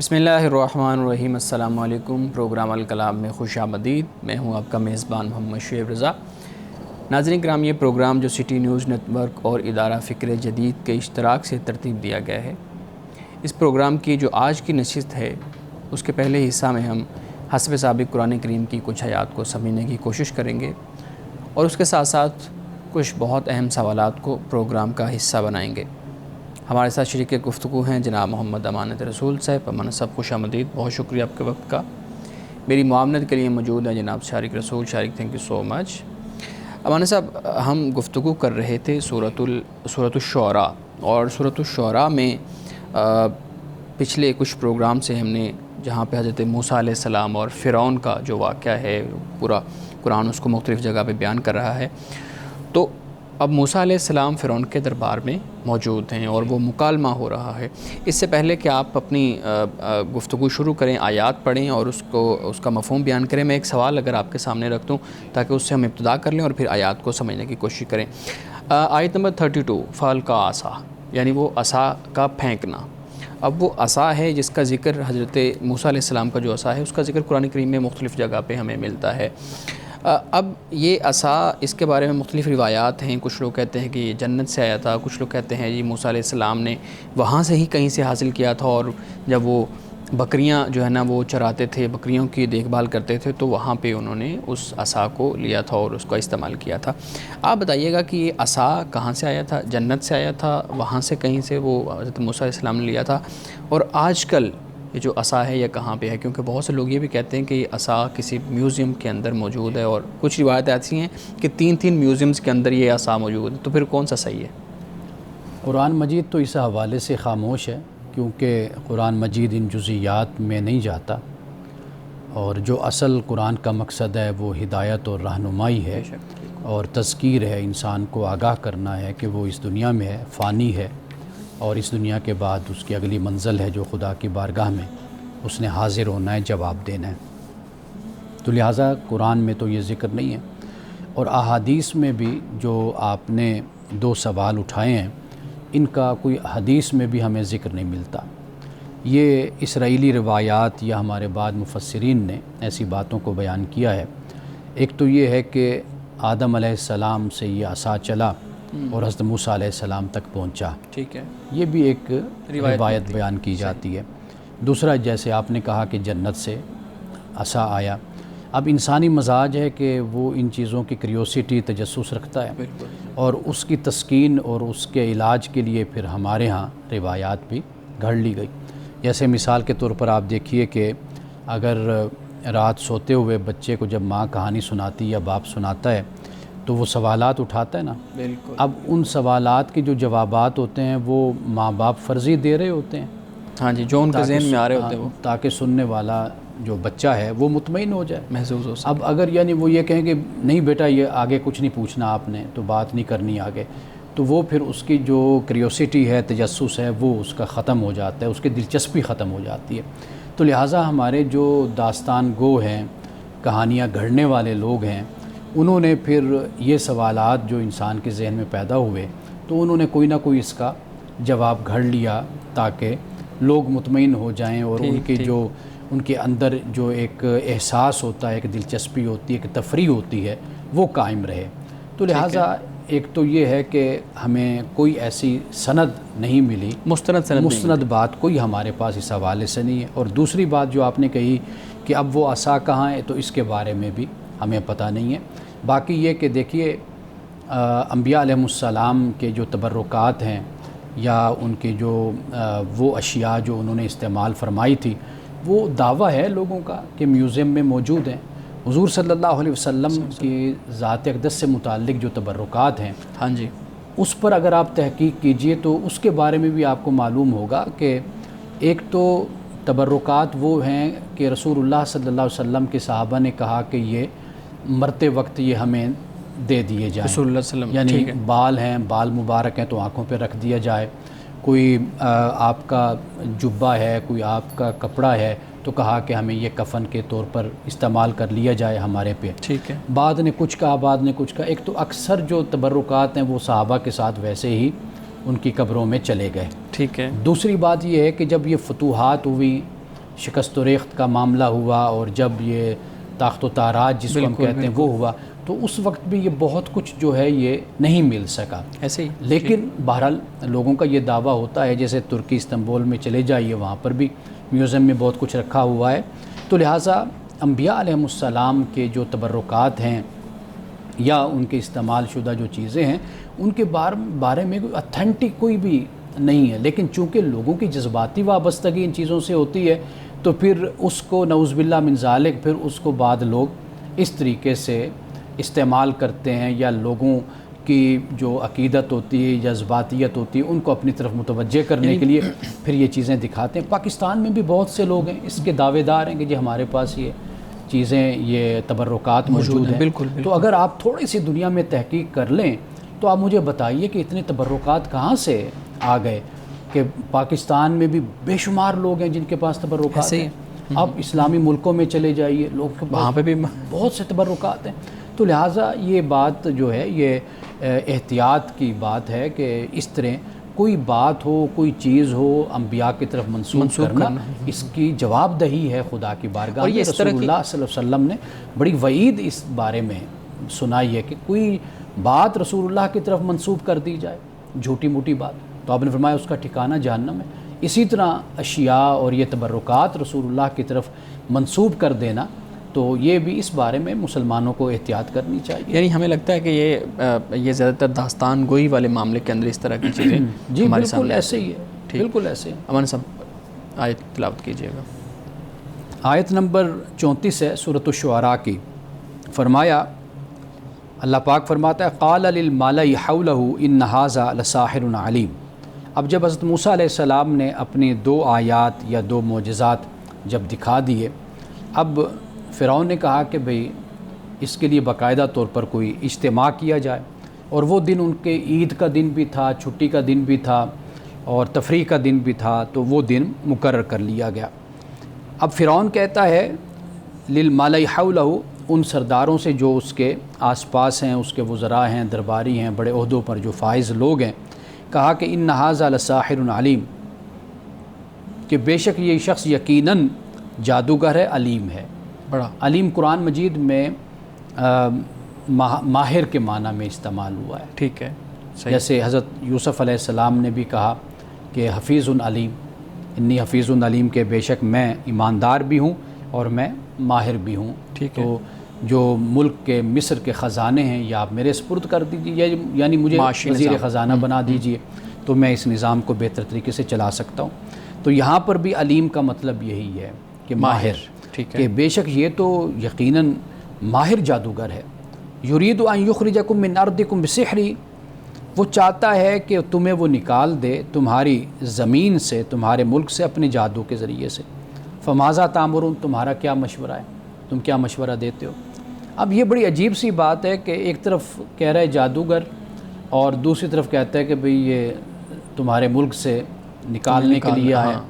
بسم اللہ الرحمن الرحیم۔ السلام علیکم۔ پروگرام الکلام میں خوش آمدید۔ میں ہوں آپ کا میزبان محمد شعیب رضا۔ ناظرین کرام، یہ پروگرام جو سٹی نیوز نیٹ ورک اور ادارہ فکر جدید کے اشتراک سے ترتیب دیا گیا ہے، اس پروگرام کی جو آج کی نشست ہے اس کے پہلے حصہ میں ہم حسب سابق قرآن کریم کی کچھ آیات کو سمجھنے کی کوشش کریں گے اور اس کے ساتھ ساتھ کچھ بہت اہم سوالات کو پروگرام کا حصہ بنائیں گے۔ ہمارے ساتھ شریک گفتگو ہیں جناب محمد امانت رسول صاحب۔ امانت صاحب خوش آمدید، بہت شکریہ آپ کے وقت کا۔ میری معاونت کے لیے موجود ہے جناب شارق رسول۔ شارق تھینک یو سو مچ۔ امانت صاحب، ہم گفتگو کر رہے تھے سورۃ الشعراء، اور سورۃ الشعراء میں پچھلے کچھ پروگرام سے ہم نے جہاں پہ حضرت موسیٰ علیہ السلام اور فرعون کا جو واقعہ ہے، پورا قرآن اس کو مختلف جگہ پہ بیان کر رہا ہے، تو اب موسیٰ علیہ السلام فرعون کے دربار میں موجود ہیں اور وہ مکالمہ ہو رہا ہے۔ اس سے پہلے کہ آپ اپنی گفتگو شروع کریں، آیات پڑھیں اور اس کا مفہوم بیان کریں، میں ایک سوال اگر آپ کے سامنے رکھ دوں تاکہ اس سے ہم ابتدا کر لیں اور پھر آیات کو سمجھنے کی کوشش کریں۔ آیت نمبر 32، فَأَلْقَىٰ عَصَاهُ، یعنی وہ عصا کا پھینکنا۔ اب وہ عصا ہے جس کا ذکر حضرت موسیٰ علیہ السلام کا جو عصا ہے اس کا ذکر قرآن کریم میں مختلف جگہ پہ ہمیں ملتا ہے۔ اب یہ عصا، اس کے بارے میں مختلف روایات ہیں۔ کچھ لوگ کہتے ہیں کہ یہ جنت سے آیا تھا، کچھ لوگ کہتے ہیں یہ موسیٰ علیہ السلام نے وہاں سے ہی کہیں سے حاصل کیا تھا، اور جب وہ بکریاں جو ہے نا وہ چراتے تھے، بکریوں کی دیکھ بھال کرتے تھے، تو وہاں پہ انہوں نے اس عصا کو لیا تھا اور اس کا استعمال کیا تھا۔ آپ بتائیے گا کہ یہ عصا کہاں سے آیا تھا؟ جنت سے آیا تھا، وہاں سے کہیں سے وہ حضرت موسیٰ علیہ السلام نے لیا تھا، اور آج کل یہ جو عصا ہے یہ کہاں پہ ہے؟ کیونکہ بہت سے لوگ یہ بھی کہتے ہیں کہ یہ عصا کسی میوزیم کے اندر موجود ہے، اور کچھ روایتیں ایسی ہیں کہ تین میوزیمز کے اندر یہ عصا موجود ہے، تو پھر کون سا صحیح ہے؟ قرآن مجید تو اس حوالے سے خاموش ہے، کیونکہ قرآن مجید ان جزئیات میں نہیں جاتا، اور جو اصل قرآن کا مقصد ہے وہ ہدایت اور رہنمائی ہے اور تذکیر ہے، انسان کو آگاہ کرنا ہے کہ وہ اس دنیا میں ہے، فانی ہے، اور اس دنیا کے بعد اس کی اگلی منزل ہے جو خدا کی بارگاہ میں اس نے حاضر ہونا ہے، جواب دینا ہے۔ تو لہٰذا قرآن میں تو یہ ذکر نہیں ہے، اور احادیث میں بھی جو آپ نے دو سوال اٹھائے ہیں ان کا کوئی حدیث میں بھی ہمیں ذکر نہیں ملتا۔ یہ اسرائیلی روایات یا ہمارے بعد مفسرین نے ایسی باتوں کو بیان کیا ہے۔ ایک تو یہ ہے کہ آدم علیہ السلام سے یہ عصا چلا اور حضرت موسیٰ علیہ السلام تک پہنچا، ٹھیک ہے، یہ بھی ایک روایت بیان کی جاتی ہے۔ دوسرا، جیسے آپ نے کہا کہ جنت سے عصا آیا، اب انسانی مزاج ہے کہ وہ ان چیزوں کی کریوسٹی، تجسس رکھتا ہے، اور اس کی تسکین اور اس کے علاج کے لیے پھر ہمارے ہاں روایات بھی گھڑ لی گئی۔ جیسے مثال کے طور پر آپ دیکھیے کہ اگر رات سوتے ہوئے بچے کو جب ماں کہانی سناتی یا باپ سناتا ہے تو وہ سوالات اٹھاتا ہے نا، بالکل۔ اب ان سوالات کے جو جوابات ہوتے ہیں وہ ماں باپ فرضی دے رہے ہوتے ہیں، ہاں جی، جو ان کے ذہن میں آ رہے ہوتے ہیں وہ، تاکہ سننے والا جو بچہ ہے وہ مطمئن ہو جائے، محسوس ہو سکے۔ اب اگر یعنی وہ یہ کہیں کہ نہیں بیٹا یہ آگے کچھ نہیں پوچھنا، آپ نے تو بات نہیں کرنی آگے، تو وہ پھر اس کی جو کریوسٹی ہے، تجسس ہے، وہ اس کا ختم ہو جاتا ہے، اس کی دلچسپی ختم ہو جاتی ہے۔ تو لہٰذا ہمارے جو داستان گو ہیں، کہانیاں گھڑنے والے لوگ ہیں، انہوں نے پھر یہ سوالات جو انسان کے ذہن میں پیدا ہوئے تو انہوں نے کوئی نہ کوئی اس کا جواب گھڑ لیا تاکہ لوگ مطمئن ہو جائیں، اور ان کی جو ان کے اندر جو ایک احساس ہوتا ہے، ایک دلچسپی ہوتی ہے، ایک تفریح ہوتی ہے، وہ قائم رہے۔ تو لہٰذا ایک تو یہ ہے کہ ہمیں کوئی ایسی سند نہیں ملی، مستند بات کوئی ہمارے پاس اس حوالے سے نہیں ہے، اور دوسری بات جو آپ نے کہی کہ اب وہ عصا کہاں ہے، تو اس کے بارے میں بھی ہمیں پتہ نہیں ہے۔ باقی یہ کہ دیکھیے انبیاء علیہ السلام کے جو تبرکات ہیں یا ان کے جو وہ اشیاء جو انہوں نے استعمال فرمائی تھی، وہ دعویٰ ہے لوگوں کا کہ میوزیم میں موجود ہیں۔ حضور صلی اللہ علیہ وسلم کی ذات اقدس سے متعلق جو تبرکات ہیں، ہاں جی، اس پر اگر آپ تحقیق کیجئے تو اس کے بارے میں بھی آپ کو معلوم ہوگا کہ ایک تو تبرکات وہ ہیں کہ رسول اللہ صلی اللہ علیہ وسلم کے صحابہ نے کہا کہ یہ مرتے وقت یہ ہمیں دے دیے جائیں، رسول اللہ صلی اللہ علیہ وسلم، یعنی بال ہیں، بال مبارک ہیں تو آنکھوں پہ رکھ دیا جائے، کوئی آپ کا جبہ ہے، کوئی آپ کا کپڑا ہے تو کہا کہ ہمیں یہ کفن کے طور پر استعمال کر لیا جائے ہمارے پہ، ٹھیک ہے۔ بعد نے کچھ کہا، بعد نے کچھ کہا۔ ایک تو اکثر جو تبرکات ہیں وہ صحابہ کے ساتھ ویسے ہی ان کی قبروں میں چلے گئے، ٹھیک ہے۔ دوسری بات یہ ہے کہ جب یہ فتوحات ہوئی شکست و ریخت کا معاملہ ہوا اور جب یہ تاخت و تاراج جس کو ہم کہتے ہیں وہ ہوا، تو اس وقت بھی یہ بہت کچھ جو ہے یہ نہیں مل سکا ایسے ہی. لیکن بہرحال لوگوں کا یہ دعویٰ ہوتا ہے، جیسے ترکی استنبول میں چلے جائیے وہاں پر بھی میوزیم میں بہت کچھ رکھا ہوا ہے. تو لہٰذا انبیاء علیہم السلام کے جو تبرکات ہیں یا ان کے استعمال شدہ جو چیزیں ہیں ان کے بارے میں کوئی اتھینٹک کوئی بھی نہیں ہے، لیکن چونکہ لوگوں کی جذباتی وابستگی ان چیزوں سے ہوتی ہے تو پھر اس کو نعوذ باللہ من ذالک پھر اس کو بعد لوگ اس طریقے سے استعمال کرتے ہیں، یا لوگوں کی جو عقیدت ہوتی ہے، جذباتیت ہوتی ہے، ان کو اپنی طرف متوجہ کرنے کے لیے پھر یہ چیزیں دکھاتے ہیں. پاکستان میں بھی بہت سے لوگ ہیں اس کے دعوے دار ہیں کہ جی ہمارے پاس یہ چیزیں، یہ تبرکات موجود ہیں. بالکل. تو اگر آپ تھوڑی سی دنیا میں تحقیق کر لیں تو آپ مجھے بتائیے کہ اتنے تبرکات کہاں سے آ گئے کہ پاکستان میں بھی بے شمار لوگ ہیں جن کے پاس تبرکات ہیں. اب اسلامی ملکوں میں چلے جائیے، لوگ کے وہاں پہ بھی بہت سے تبرکات ہیں. تو لہٰذا یہ بات جو ہے یہ احتیاط کی بات ہے کہ اس طرح کوئی بات ہو، کوئی چیز ہو انبیاء کی طرف منسوب کرنا اس کی جواب دہی ہے خدا کی بارگاہ میں. رسول اللہ صلی اللہ علیہ وسلم نے بڑی وعید اس بارے میں سنائی ہے کہ کوئی بات رسول اللہ کی طرف منسوب کر دی جائے، جھوٹی موٹی بات، تو آپ نے فرمایا اس کا ٹھکانہ جہنم ہے. اسی طرح اشیاء اور یہ تبرکات رسول اللہ کی طرف منسوب کر دینا، تو یہ بھی اس بارے میں مسلمانوں کو احتیاط کرنی چاہیے. یعنی ہمیں لگتا ہے کہ یہ زیادہ تر داستان گوئی والے معاملے کے اندر اس طرح کی چیزیں جی بالکل ایسے ہی ہے، بالکل ایسے. امان صاحب آیت تلاوت کیجیے گا. آیت نمبر 34 ہے سورۃ الشعراء کی. فرمایا، اللہ پاک فرماتا ہے قال للملئ حولہ ان ھذا لساحر علیم. اب جب حضرت موسیٰ علیہ السلام نے اپنی 2 آیات یا 2 معجزات جب دکھا دیے، اب فرعون نے کہا کہ بھئی اس کے لیے باقاعدہ طور پر کوئی اجتماع کیا جائے، اور وہ دن ان کے عید کا دن بھی تھا، چھٹی کا دن بھی تھا اور تفریح کا دن بھی تھا، تو وہ دن مقرر کر لیا گیا. اب فرعون کہتا ہے للملئ حولہ، ان سرداروں سے جو اس کے آس پاس ہیں، اس کے وزراء ہیں، درباری ہیں، بڑے عہدوں پر جو فائز لوگ ہیں، کہا کہ ان ھذا لساحر علیم، کہ بے شک یہ شخص یقیناً جادوگر ہے، علیم ہے. بڑا علیم قرآن مجید میں ماہر کے معنی میں استعمال ہوا ہے. ٹھیک ہے. جیسے حضرت یوسف علیہ السلام نے بھی کہا کہ حفیظ علیم، انی حفیظ علیم، کہ بے شک میں ایماندار بھی ہوں اور میں ماہر بھی ہوں. ٹھیک ہے. تو جو ملک کے مصر کے خزانے ہیں یا آپ میرے سپرد کر دیجیے، یعنی مجھے وزیر خزانہ بنا دیجیے تو میں اس نظام کو بہتر طریقے سے چلا سکتا ہوں. تو یہاں پر بھی علیم کا مطلب یہی ہے کہ ماہر، کہ بے شک یہ تو یقیناً ماہر جادوگر ہے. یرید ان یخرجکم من ارضکم بسحری، وہ چاہتا ہے کہ تمہیں وہ نکال دے تمہاری زمین سے، تمہارے ملک سے، اپنے جادو کے ذریعے سے. فماذا تامرون، تمہارا کیا مشورہ ہے، تم کیا مشورہ دیتے ہو. اب یہ بڑی عجیب سی بات ہے کہ ایک طرف کہہ رہا ہے جادوگر اور دوسری طرف کہتا ہے کہ بھئی یہ تمہارے ملک سے نکالنے کے لیے آیا.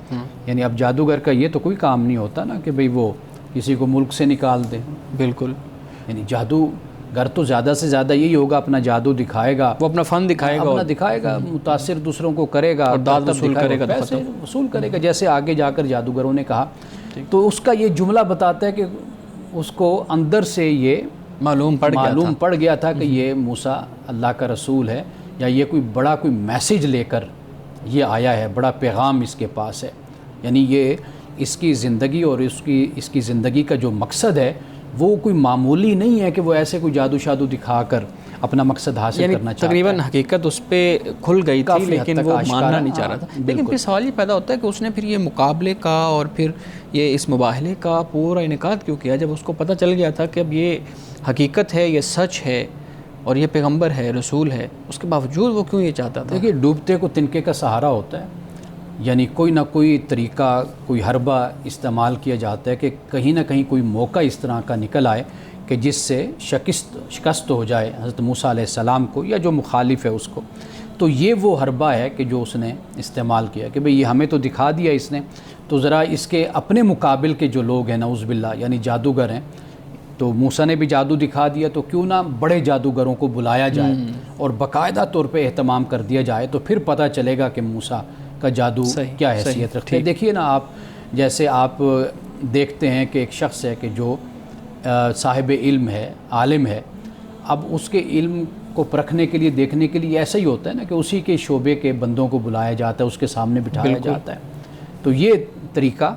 یعنی اب جادوگر کا یہ تو کوئی کام نہیں ہوتا نا کہ بھئی وہ کسی کو ملک سے نکال دے. بالکل. یعنی جادوگر تو زیادہ سے زیادہ یہی ہوگا، اپنا جادو دکھائے گا، وہ اپنا فن دکھائے گا، متاثر دوسروں کو کرے گا، داد وصول کرے گا، پیسے وصول کرے گا، جیسے آگے جا کر جادوگروں نے کہا. تو اس کا یہ جملہ بتاتا ہے کہ اس کو اندر سے یہ معلوم پڑ گیا تھا کہ یہ موسیٰ اللہ کا رسول ہے، یا یہ کوئی میسیج لے کر یہ آیا ہے، بڑا پیغام اس کے پاس ہے. یعنی یہ اس کی زندگی اور اس کی زندگی کا جو مقصد ہے وہ کوئی معمولی نہیں ہے کہ وہ ایسے کوئی جادو شادو دکھا کر اپنا مقصد حاصل کرنا چاہتا ہے. تقریباً حقیقت اس پہ کھل گئی تھی لیکن وہ ماننا نہیں چاہ رہا تھا. لیکن پھر سوال یہ پیدا ہوتا ہے کہ اس نے پھر یہ مقابلے کا اور پھر یہ اس مباہلے کا پورا انعقاد کیوں کیا جب اس کو پتہ چل گیا تھا کہ اب یہ حقیقت ہے، یہ سچ ہے اور یہ پیغمبر ہے، رسول ہے، اس کے باوجود وہ کیوں یہ چاہتا تھا؟ دیکھیے ڈوبتے کو تنکے کا سہارا ہوتا ہے. یعنی کوئی نہ کوئی طریقہ، کوئی حربہ استعمال کیا جاتا ہے کہ کہیں نہ کہیں کوئی موقع اس طرح کا نکل آئے کہ جس سے شکست ہو جائے حضرت موسیٰ علیہ السلام کو یا جو مخالف ہے اس کو. تو یہ وہ حربہ ہے کہ جو اس نے استعمال کیا کہ بھئی یہ ہمیں تو دکھا دیا اس نے، تو ذرا اس کے اپنے مقابل کے جو لوگ ہیں نعوذ باللہ یعنی جادوگر ہیں، تو موسیٰ نے بھی جادو دکھا دیا، تو کیوں نہ بڑے جادوگروں کو بلایا جائے اور باقاعدہ طور پہ اہتمام کر دیا جائے، تو پھر پتہ چلے گا کہ موسیٰ کا جادو کیا حیثیت رکھتے ہیں. دیکھیے نا آپ جیسے آپ دیکھتے ہیں کہ ایک شخص ہے کہ جو صاحب علم ہے، عالم ہے، اب اس کے علم کو پرکھنے کے لیے، دیکھنے کے لیے ایسا ہی ہوتا ہے نا کہ اسی کے شعبے کے بندوں کو بلایا جاتا ہے، اس کے سامنے بٹھایا جاتا ہے. تو یہ طریقہ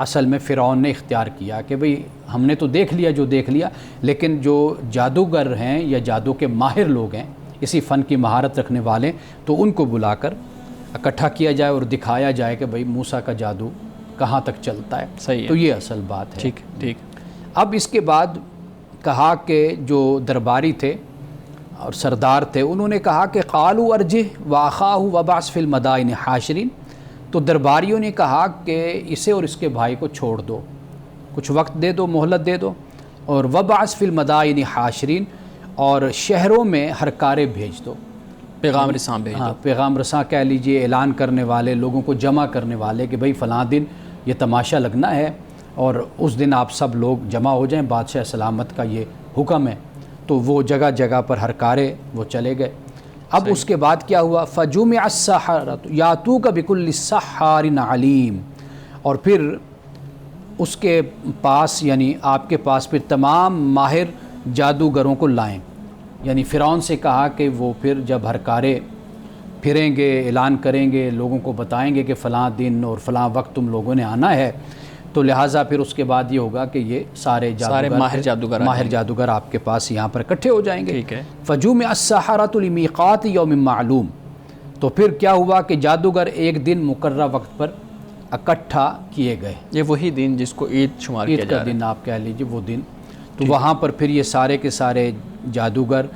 اصل میں فرعون نے اختیار کیا کہ بھئی ہم نے تو دیکھ لیا جو دیکھ لیا، لیکن جو جادوگر ہیں یا جادو کے ماہر لوگ ہیں، اسی فن کی مہارت رکھنے والے، تو ان کو بلا کر اکٹھا کیا جائے اور دکھایا جائے کہ بھئی موسیٰ کا جادو کہاں تک چلتا ہے. صحیح ہے. تو یہ اصل بات ہے. ٹھیک ٹھیک. اب اس کے بعد کہا کہ جو درباری تھے اور سردار تھے، انہوں نے کہا کہ قالوا ارجہ واخاہ وابعث فی المدائن حاشرین. تو درباریوں نے کہا کہ اسے اور اس کے بھائی کو چھوڑ دو، کچھ وقت دے دو، مہلت دے دو، اور وابعث فی المدائن حاشرین، اور شہروں میں ہرکارے بھیج دو، پیغام رساں بھیج دو. پیغام رساں کہہ لیجئے، اعلان کرنے والے، لوگوں کو جمع کرنے والے کہ بھئی فلاں دن یہ تماشا لگنا ہے اور اس دن آپ سب لوگ جمع ہو جائیں، بادشاہ سلامت کا یہ حکم ہے. تو وہ جگہ جگہ پر ہرکارے وہ چلے گئے. اب اس کے بعد کیا ہوا؟ فجمع السحرۃ یاتوک بکل سحار علیم. اور پھر اس کے پاس، یعنی آپ کے پاس پھر تمام ماہر جادوگروں کو لائیں. یعنی فرعون سے کہا کہ وہ پھر جب ہرکارے پھریں گے، اعلان کریں گے، لوگوں کو بتائیں گے کہ فلاں دن اور فلاں وقت تم لوگوں نے آنا ہے، تو لہٰذا پھر اس کے بعد یہ ہوگا کہ یہ سارے ماہر جادوگر آپ کے پاس یہاں پر اکٹھے ہو جائیں گے. ٹھیک ہے. فجمع السحرۃ لمیقات یوم معلوم. تو پھر کیا ہوا کہ جادوگر ایک دن مقررہ وقت پر اکٹھا کیے گئے. یہ وہی دن جس کو عید شمار کیا عید جا کا رہا دن آپ کہہ لیجیے، وہ دن. تو وہاں پر پھر یہ سارے کے سارے جادوگر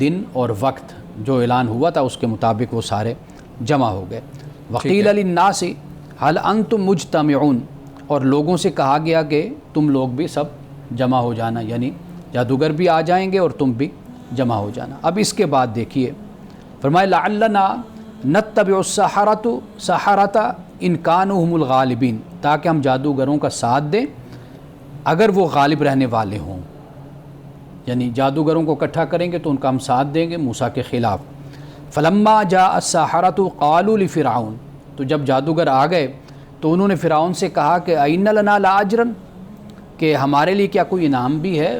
دن اور وقت جو اعلان ہوا تھا اس کے مطابق وہ سارے جمع ہو گئے. وقیل للناس هل انتم مجتمعون. اور لوگوں سے کہا گیا کہ تم لوگ بھی سب جمع ہو جانا، یعنی جادوگر بھی آ جائیں گے اور تم بھی جمع ہو جانا. اب اس کے بعد دیکھیے فرمایا لعلنا نتبع السحرۃ ان کانوا هم الغالبین، تاکہ ہم جادوگروں کا ساتھ دیں اگر وہ غالب رہنے والے ہوں. یعنی جادوگروں کو اکٹھا کریں گے تو ان کا ہم ساتھ دیں گے موسیٰ کے خلاف. فلما جاء السحرۃ قالوا لفرعون. تو جب جادوگر آ گئے تو انہوں نے فرعون سے کہا کہ این لنا لاجرا، کہ ہمارے لیے کیا کوئی انعام بھی ہے،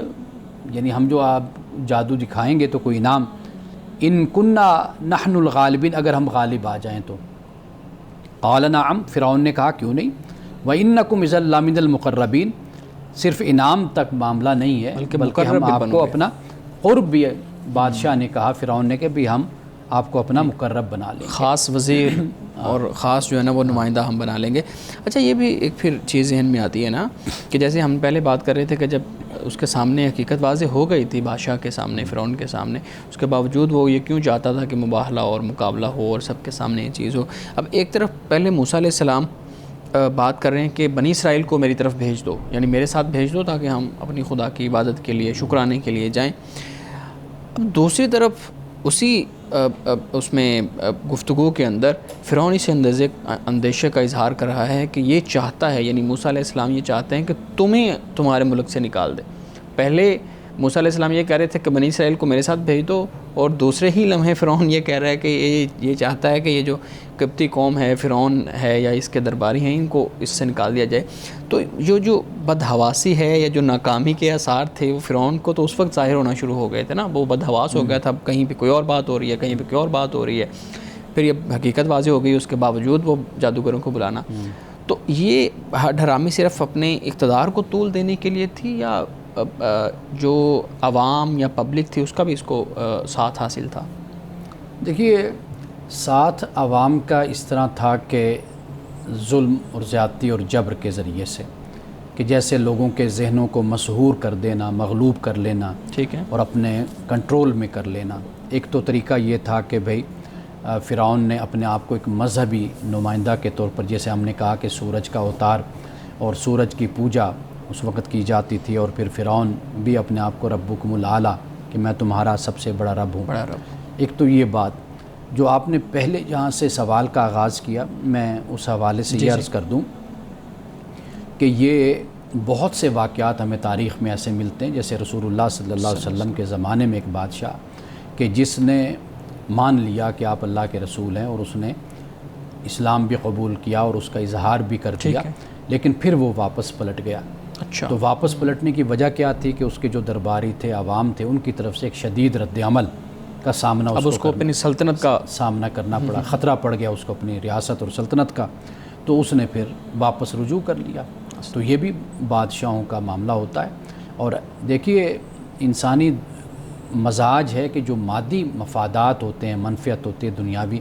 یعنی ہم جو آپ جادو دکھائیں گے تو کوئی انعام. ان کننا نحن الغالبین، اگر ہم غالب آ جائیں تو. قال نعم. فرعون نے کہا کیوں نہیں. وانکم اذا لمن المقربین. صرف انعام تک معاملہ نہیں ہے بلکہ ہم آپ کو اپنا قرب بھی، بادشاہ نے کہا فرعون نے کہ بھی ہم آپ کو اپنا مقرب بنا لیں گے، خاص وزیر اور خاص جو ہے نا وہ نمائندہ ہم بنا لیں گے. اچھا یہ بھی ایک پھر چیز ذہن میں آتی ہے نا کہ جیسے ہم پہلے بات کر رہے تھے کہ جب اس کے سامنے حقیقت واضح ہو گئی تھی بادشاہ کے سامنے، فرعون کے سامنے، اس کے باوجود وہ یہ کیوں چاہتا تھا کہ مباہلہ اور مقابلہ ہو اور سب کے سامنے یہ چیز ہو. اب ایک طرف پہلے موسیٰ علیہ السلام بات کر رہے ہیں کہ بنی اسرائیل کو میری طرف بھیج دو، یعنی میرے ساتھ بھیج دو تاکہ ہم اپنی خدا کی عبادت کے لیے، شکرانے کے لیے جائیں. اب دوسری طرف اسی اس میں گفتگو کے اندر فرعون اس اندیشے کا اظہار کر رہا ہے کہ یہ چاہتا ہے، یعنی موسیٰ علیہ السلام یہ چاہتے ہیں کہ تمہیں تمہارے ملک سے نکال دے. پہلے موسیٰ علیہ السلام یہ کہہ رہے تھے کہ بنی اسرائیل کو میرے ساتھ بھیج دو، اور دوسرے ہی لمحے فرعون یہ کہہ رہا ہے کہ یہ چاہتا ہے کہ یہ جو قبطی قوم ہے، فرعون ہے یا اس کے درباری ہیں، ان کو اس سے نکال دیا جائے. تو جو بدحواسی ہے یا جو ناکامی کے آثار تھے وہ فرعون کو تو اس وقت ظاہر ہونا شروع ہو گئے تھے نا، وہ بدحواس ہو گیا تھا. کہیں پہ کوئی اور بات ہو رہی ہے، کہیں پہ کوئی اور بات ہو رہی ہے، پھر یہ حقیقت واضح ہو گئی اس کے باوجود وہ جادوگروں کو بلانا. تو یہ ڈرامی صرف اپنے اقتدار کو طول دینے کے لیے تھی یا جو عوام یا پبلک تھی اس کا بھی اس کو ساتھ حاصل تھا؟ دیکھیے ساتھ عوام کا اس طرح تھا کہ ظلم اور زیادتی اور جبر کے ذریعے سے، کہ جیسے لوگوں کے ذہنوں کو مسحور کر دینا، مغلوب کر لینا، ٹھیک ہے، اور اپنے کنٹرول میں کر لینا. ایک تو طریقہ یہ تھا کہ بھئی فرعون نے اپنے آپ کو ایک مذہبی نمائندہ کے طور پر، جیسے ہم نے کہا کہ سورج کا اوتار اور سورج کی پوجا اس وقت کی جاتی تھی، اور پھر فرعون بھی اپنے آپ کو ربکم الاعلیٰ کہ میں تمہارا سب سے بڑا رب ہوں. ایک تو یہ بات جو آپ نے پہلے جہاں سے سوال کا آغاز کیا، میں اس حوالے سے یہ عرض کر دوں کہ یہ بہت سے واقعات ہمیں تاریخ میں ایسے ملتے ہیں، جیسے رسول اللہ صلی اللہ علیہ وسلم کے زمانے میں ایک بادشاہ کہ جس نے مان لیا کہ آپ اللہ کے رسول ہیں اور اس نے اسلام بھی قبول کیا اور اس کا اظہار بھی کر دیا، لیکن پھر وہ واپس پلٹ گیا. اچھا. تو واپس پلٹنے کی وجہ کیا تھی کہ اس کے جو درباری تھے، عوام تھے، ان کی طرف سے ایک شدید رد عمل کا سامنا اب اس کو اپنی سلطنت کا سامنا کرنا پڑا، خطرہ پڑ گیا اس کو اپنی ریاست اور سلطنت کا. تو اس نے پھر واپس رجوع کر لیا. تو یہ بھی بادشاہوں کا معاملہ ہوتا ہے. اور دیکھیے انسانی مزاج ہے کہ جو مادی مفادات ہوتے ہیں، منفعت ہوتی ہے دنیاوی،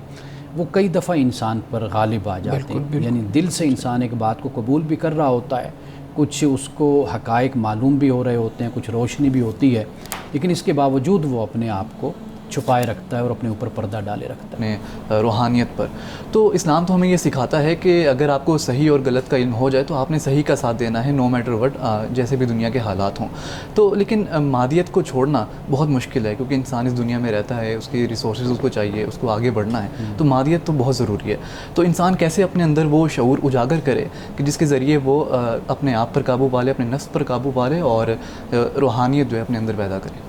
وہ کئی دفعہ انسان پر غالب آ جاتے ہیں. یعنی دل سے انسان ایک بات کو قبول بھی کر رہا ہوتا ہے، کچھ اس کو حقائق معلوم بھی ہو رہے ہوتے ہیں، کچھ روشنی بھی ہوتی ہے، لیکن اس کے باوجود وہ اپنے آپ کو چھپائے رکھتا ہے اور اپنے اوپر پردہ ڈالے رکھتا ہے اپنے روحانیت پر. تو اسلام تو ہمیں یہ سکھاتا ہے کہ اگر آپ کو صحیح اور غلط کا علم ہو جائے تو آپ نے صحیح کا ساتھ دینا ہے، نو میٹر وٹ، جیسے بھی دنیا کے حالات ہوں. تو لیکن مادیت کو چھوڑنا بہت مشکل ہے، کیونکہ انسان اس دنیا میں رہتا ہے، اس کی ریسورسز اس کو چاہیے، اس کو آگے بڑھنا ہے. تو مادیت تو بہت ضروری ہے. تو انسان کیسے اپنے اندر وہ شعور اجاگر کرے کہ جس کے ذریعے وہ اپنے آپ پر قابو پا لے، اپنے نفس پر قابو پا لے اور روحانیت جو ہے اپنے اندر پیدا کرے؟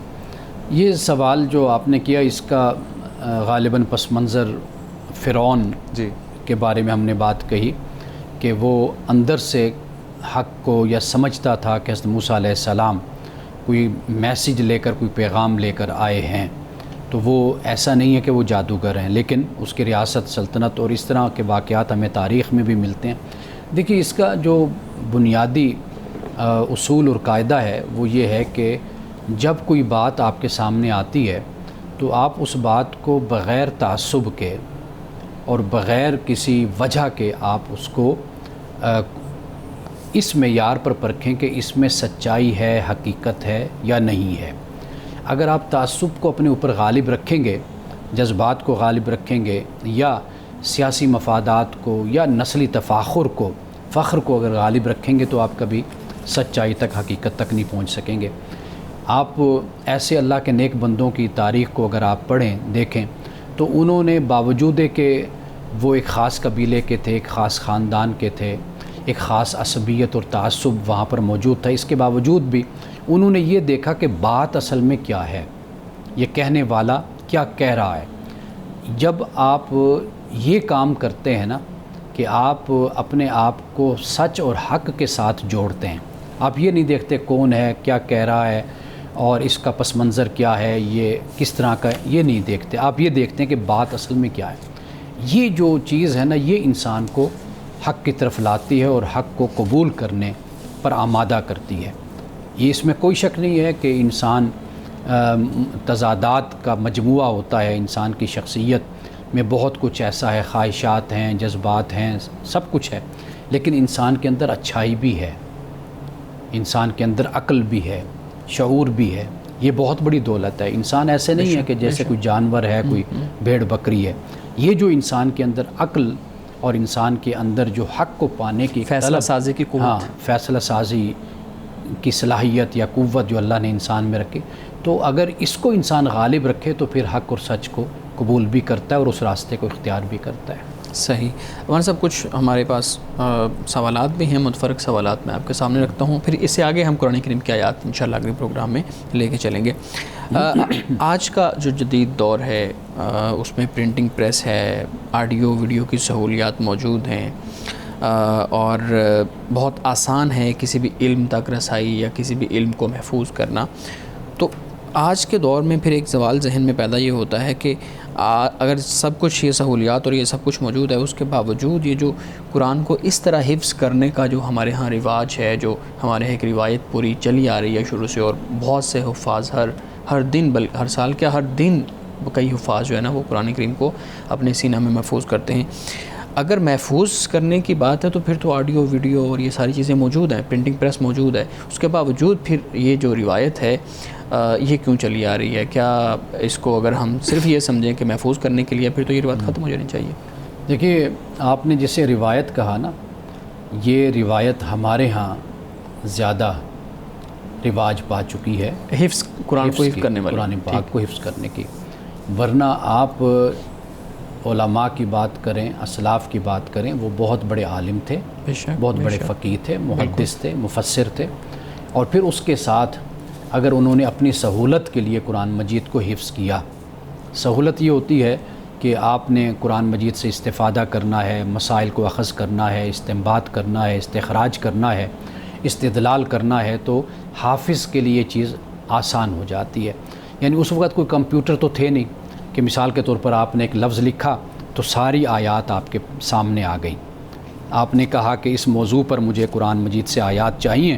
یہ سوال جو آپ نے کیا اس کا غالباً پس منظر فرعون جی کے بارے میں ہم نے بات کہی کہ وہ اندر سے حق کو یا سمجھتا تھا کہ حضرت موسیٰ علیہ السلام کوئی میسیج لے کر، کوئی پیغام لے کر آئے ہیں. تو وہ ایسا نہیں ہے کہ وہ جادوگر ہیں، لیکن اس کی ریاست، سلطنت اور اس طرح کے واقعات ہمیں تاریخ میں بھی ملتے ہیں. دیکھیے اس کا جو بنیادی اصول اور قاعدہ ہے وہ یہ ہے کہ جب کوئی بات آپ کے سامنے آتی ہے تو آپ اس بات کو بغیر تعصب کے اور بغیر کسی وجہ کے آپ اس کو اس معیار پر پرکھیں کہ اس میں سچائی ہے، حقیقت ہے یا نہیں ہے. اگر آپ تعصب کو اپنے اوپر غالب رکھیں گے، جذبات کو غالب رکھیں گے، یا سیاسی مفادات کو یا نسلی تفاخر کو، فخر کو اگر غالب رکھیں گے تو آپ کبھی سچائی تک، حقیقت تک نہیں پہنچ سکیں گے. آپ ایسے اللہ کے نیک بندوں کی تاریخ کو اگر آپ پڑھیں، دیکھیں، تو انہوں نے باوجود کہ وہ ایک خاص قبیلے کے تھے، ایک خاص خاندان کے تھے، ایک خاص عصبیت اور تعصب وہاں پر موجود تھا، اس کے باوجود بھی انہوں نے یہ دیکھا کہ بات اصل میں کیا ہے، یہ کہنے والا کیا کہہ رہا ہے. جب آپ یہ کام کرتے ہیں نا کہ آپ اپنے آپ کو سچ اور حق کے ساتھ جوڑتے ہیں، آپ یہ نہیں دیکھتے کون ہے، کیا کہہ رہا ہے اور اس کا پس منظر کیا ہے، یہ کس طرح کا، یہ نہیں دیکھتے. آپ یہ دیکھتے ہیں کہ بات اصل میں کیا ہے. یہ جو چیز ہے نا، یہ انسان کو حق کی طرف لاتی ہے اور حق کو قبول کرنے پر آمادہ کرتی ہے. یہ اس میں کوئی شک نہیں ہے کہ انسان تضادات کا مجموعہ ہوتا ہے. انسان کی شخصیت میں بہت کچھ ایسا ہے، خواہشات ہیں، جذبات ہیں، سب کچھ ہے، لیکن انسان کے اندر اچھائی بھی ہے، انسان کے اندر عقل بھی ہے، شعور بھی ہے. یہ بہت بڑی دولت ہے. انسان ایسے نہیں ہے کہ جیسے کوئی جانور ہے، کوئی بھیڑ بکری ہے. یہ جو انسان کے اندر عقل اور انسان کے اندر جو حق کو پانے کی فیصلہ سازی کی قوت، ہاں، فیصلہ سازی کی صلاحیت یا قوت جو اللہ نے انسان میں رکھی، تو اگر اس کو انسان غالب رکھے تو پھر حق اور سچ کو قبول بھی کرتا ہے اور اس راستے کو اختیار بھی کرتا ہے. صحیح. ہمارے صاحب کچھ ہمارے پاس سوالات بھی ہیں، متفرق سوالات میں آپ کے سامنے رکھتا ہوں، پھر اس سے آگے ہم قرآن کریم کی آیات انشاءاللہ اگلے پروگرام میں لے کے چلیں گے. آج کا جو جدید دور ہے اس میں پرنٹنگ پریس ہے، آڈیو ویڈیو کی سہولیات موجود ہیں، اور بہت آسان ہے کسی بھی علم تک رسائی یا کسی بھی علم کو محفوظ کرنا. تو آج کے دور میں پھر ایک سوال ذہن میں پیدا یہ ہوتا ہے کہ اگر سب کچھ یہ سہولیات اور یہ سب کچھ موجود ہے، اس کے باوجود یہ جو قرآن کو اس طرح حفظ کرنے کا جو ہمارے ہاں رواج ہے، جو ہمارے یہاں ایک روایت پوری چلی آ رہی ہے شروع سے، اور بہت سے حفاظ ہر دن، بلکہ ہر سال کیا ہر دن کئی حفاظ جو ہے نا وہ قرآن کریم کو اپنے سینہ میں محفوظ کرتے ہیں. اگر محفوظ کرنے کی بات ہے تو پھر تو آڈیو ویڈیو اور یہ ساری چیزیں موجود ہیں، پرنٹنگ پریس موجود ہے، اس کے باوجود پھر یہ جو روایت ہے یہ کیوں چلی آ رہی ہے؟ کیا اس کو اگر ہم صرف یہ سمجھیں کہ محفوظ کرنے کے لیے، پھر تو یہ روایت ختم ہو جانی چاہیے؟ دیکھیے آپ نے جسے روایت کہا نا، یہ روایت ہمارے ہاں زیادہ رواج پا چکی ہے، حفظ قرآن کو حفظ کرنے والی، قرآن پاک کو حفظ کرنے کی. ورنہ آپ علماء کی بات کریں، اسلاف کی بات کریں، وہ بہت بڑے عالم تھے، بہت بڑے فقیہ تھے، محدث تھے، مفسر تھے، اور پھر اس کے ساتھ اگر انہوں نے اپنی سہولت کے لیے قرآن مجید کو حفظ کیا. سہولت یہ ہوتی ہے کہ آپ نے قرآن مجید سے استفادہ کرنا ہے، مسائل کو اخذ کرنا ہے، استنباط کرنا ہے، استخراج کرنا ہے، استدلال کرنا ہے، تو حافظ کے لیے یہ چیز آسان ہو جاتی ہے. یعنی اس وقت کوئی کمپیوٹر تو تھے نہیں کہ مثال کے طور پر آپ نے ایک لفظ لکھا تو ساری آیات آپ کے سامنے آ گئیں. آپ نے کہا کہ اس موضوع پر مجھے قرآن مجید سے آیات چاہیے،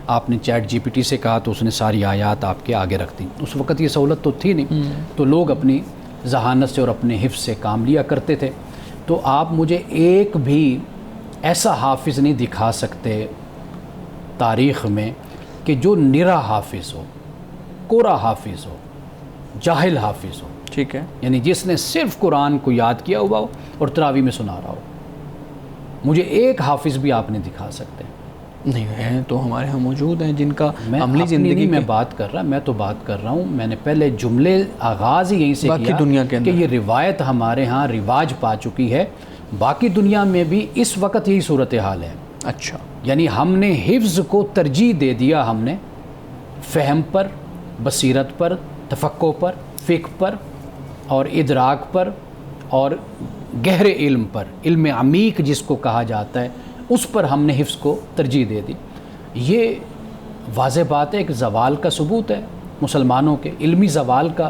آپ نے چیٹ جی پی ٹی سے کہا تو اس نے ساری آیات آپ کے آگے رکھ دیں. اس وقت یہ سہولت تو تھی نہیں، تو لوگ اپنی ذہانت سے اور اپنے حفظ سے کام لیا کرتے تھے. تو آپ مجھے ایک بھی ایسا حافظ نہیں دکھا سکتے تاریخ میں کہ جو نرا حافظ ہو، کورا حافظ ہو، جاہل حافظ ہو. ٹھیک ہے. یعنی جس نے صرف قرآن کو یاد کیا ہوا ہو اور تراویح میں سنا رہا ہو. مجھے ایک حافظ بھی آپ نہیں دکھا سکتے. نہیں ہیں تو ہمارے ہاں موجود ہیں جن کا میں عملی زندگی نہیں میں بات کر رہا، میں تو بات کر رہا ہوں، میں نے پہلے جملے آغاز ہی یہیں سے باقی کیا دنیا کے کہ اندر یہ روایت ہمارے ہاں رواج پا چکی ہے. باقی دنیا میں بھی اس وقت یہی صورتحال ہے. اچھا. یعنی ہم نے حفظ کو ترجیح دے دیا، ہم نے فہم پر، بصیرت پر، تفقہ پر، فقہ پر اور ادراک پر اور گہرے علم پر، علم عمیق جس کو کہا جاتا ہے، اس پر ہم نے حفظ کو ترجیح دے دی. یہ واضح بات ہے، ایک زوال کا ثبوت ہے مسلمانوں کے علمی زوال کا.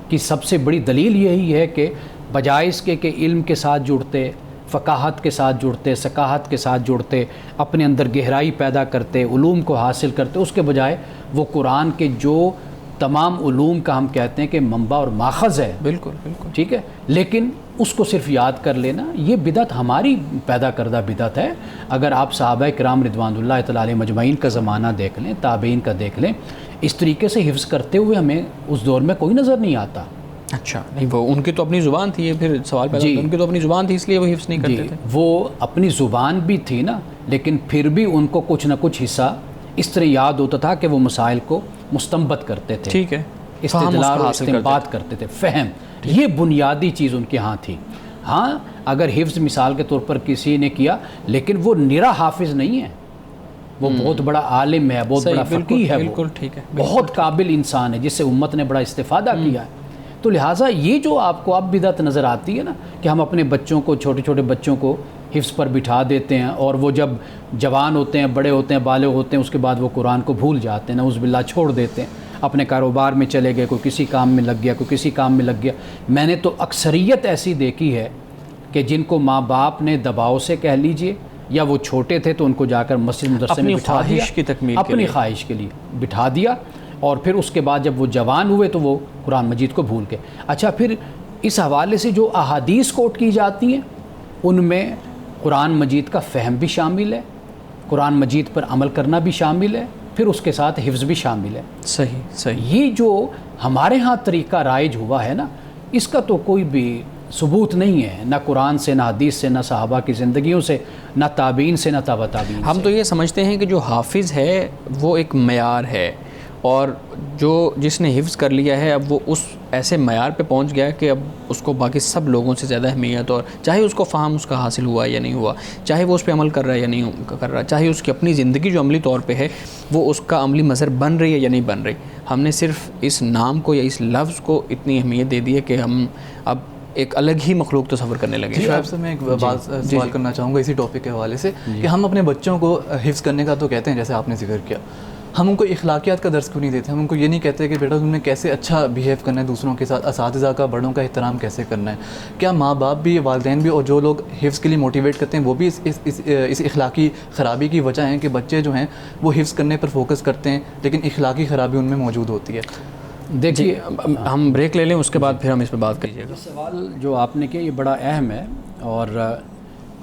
کی سب سے بڑی دلیل یہی ہے کہ بجائے اس کے کہ علم کے ساتھ جڑتے، فقاہت کے ساتھ جڑتے، ثقافت کے ساتھ جڑتے، اپنے اندر گہرائی پیدا کرتے، علوم کو حاصل کرتے، اس کے بجائے وہ قرآن کے جو تمام علوم کا ہم کہتے ہیں کہ منبع اور ماخذ ہے، بالکل بالکل ٹھیک ہے، لیکن اس کو صرف یاد کر لینا، یہ بدعت ہماری پیدا کردہ بدعت ہے. اگر آپ صحابہ کرام رضوان اللہ تعالی علیہ مجمعین کا زمانہ دیکھ لیں، تابعین کا دیکھ لیں، اس طریقے سے حفظ کرتے ہوئے ہمیں اس دور میں کوئی نظر نہیں آتا. اچھا. نہیں وہ ان کی تو اپنی زبان تھی، یہ پھر سوال پیدا ہوتا ہے، ان کی تو اپنی زبان تھی اس لیے وہ حفظ نہیں کرتے تھے. وہ اپنی زبان بھی تھی نا، لیکن پھر بھی ان کو کچھ نہ کچھ حصہ اس طرح یاد ہوتا تھا کہ وہ مسائل کو مستنبط کرتے تھے. ٹھیک ہے. استدلال اور استنباط کرتے تھے. فہم یہ بنیادی چیز ان کے ہاں تھی. ہاں اگر حفظ مثال کے طور پر کسی نے کیا، لیکن وہ نرا حافظ نہیں ہے، وہ بہت بڑا عالم ہے، بہت بڑا فقیہ ہے، بالکل ٹھیک ہے، بہت قابل انسان ہے جس سے امت نے بڑا استفادہ کیا ہے. تو لہٰذا یہ جو آپ کو اب بدعت نظر آتی ہے نا کہ ہم اپنے بچوں کو، چھوٹے چھوٹے بچوں کو حفظ پر بٹھا دیتے ہیں اور وہ جب جوان ہوتے ہیں، بڑے ہوتے ہیں، بالغ ہوتے ہیں، اس کے بعد وہ قرآن کو بھول جاتے ہیں، نعوذ باللہ چھوڑ دیتے ہیں، اپنے کاروبار میں چلے گئے، کوئی کسی کام میں لگ گیا، کوئی کسی کام میں لگ گیا. میں نے تو اکثریت ایسی دیکھی ہے کہ جن کو ماں باپ نے دباؤ سے کہہ لیجئے، یا وہ چھوٹے تھے تو ان کو جا کر مسجد مدرسے میں بٹھا دیا، خواہش کی تکمیل کے اپنی لیے، خواہش کے لیے بٹھا دیا، اور پھر اس کے بعد جب وہ جوان ہوئے تو وہ قرآن مجید کو بھول گئے. اچھا پھر اس حوالے سے جو احادیث کوٹ کی جاتی ہیں ان میں قرآن مجید کا فہم بھی شامل ہے، قرآن مجید پر عمل کرنا بھی شامل ہے، پھر اس کے ساتھ حفظ بھی شامل ہے. صحیح صحیح. یہ جو ہمارے ہاں طریقہ رائج ہوا ہے نا، اس کا تو کوئی بھی ثبوت نہیں ہے، نہ قرآن سے، نہ حدیث سے، نہ صحابہ کی زندگیوں سے، نہ تابعین سے، نہ تابع تابعین سے. ہم تو یہ سمجھتے ہیں کہ جو حافظ ہے وہ ایک معیار ہے، اور جو جس نے حفظ کر لیا ہے اب وہ اس ایسے معیار پہ پہنچ گیا ہے کہ اب اس کو باقی سب لوگوں سے زیادہ اہمیت، اور چاہے اس کو فہم اس کا حاصل ہوا یا نہیں ہوا، چاہے وہ اس پہ عمل کر رہا ہے یا نہیں کر رہا، چاہے اس کی اپنی زندگی جو عملی طور پہ ہے وہ اس کا عملی مظہر بن رہی ہے یا نہیں بن رہی. ہم نے صرف اس نام کو یا اس لفظ کو اتنی اہمیت دے دی ہے کہ ہم اب ایک الگ ہی مخلوق تصور کرنے لگے. شعیب صاحب میں ایک بات سوال کرنا چاہوں گا اسی ٹاپک کے حوالے سے کہ ہم اپنے بچوں کو حفظ کرنے کا تو کہتے ہیں جیسے آپ نے ذکر کیا، ہم ان کو اخلاقیات کا درس کیوں نہیں دیتے؟ ہم ان کو یہ نہیں کہتے کہ بیٹا تم نے کیسے اچھا بیہیو کرنا ہے دوسروں کے ساتھ، اساتذہ کا، بڑوں کا احترام کیسے کرنا ہے؟ کیا ماں باپ بھی، والدین بھی، اور جو لوگ حفظ کے لیے موٹیویٹ کرتے ہیں وہ بھی اس اخلاقی خرابی کی وجہ ہیں کہ بچے جو ہیں وہ حفظ کرنے پر فوکس کرتے ہیں لیکن اخلاقی خرابی ان میں موجود ہوتی ہے؟ دیکھیے ہم بریک لے لیں، اس کے بعد پھر ہم اس پہ بات کیجیے گا. سوال جو آپ نے کیا یہ بڑا اہم ہے، اور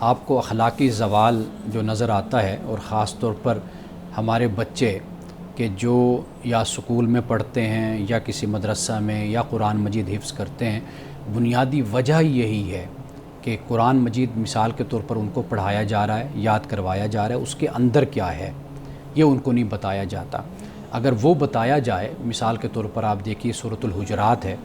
آپ کو اخلاقی زوال جو نظر آتا ہے، اور خاص طور پر ہمارے بچے کہ جو یا سکول میں پڑھتے ہیں یا کسی مدرسہ میں یا قرآن مجید حفظ کرتے ہیں، بنیادی وجہ یہی ہے کہ قرآن مجید مثال کے طور پر ان کو پڑھایا جا رہا ہے، یاد کروایا جا رہا ہے، اس کے اندر کیا ہے یہ ان کو نہیں بتایا جاتا. اگر وہ بتایا جائے، مثال کے طور پر آپ دیکھیے سورۃ الحجرات ہے،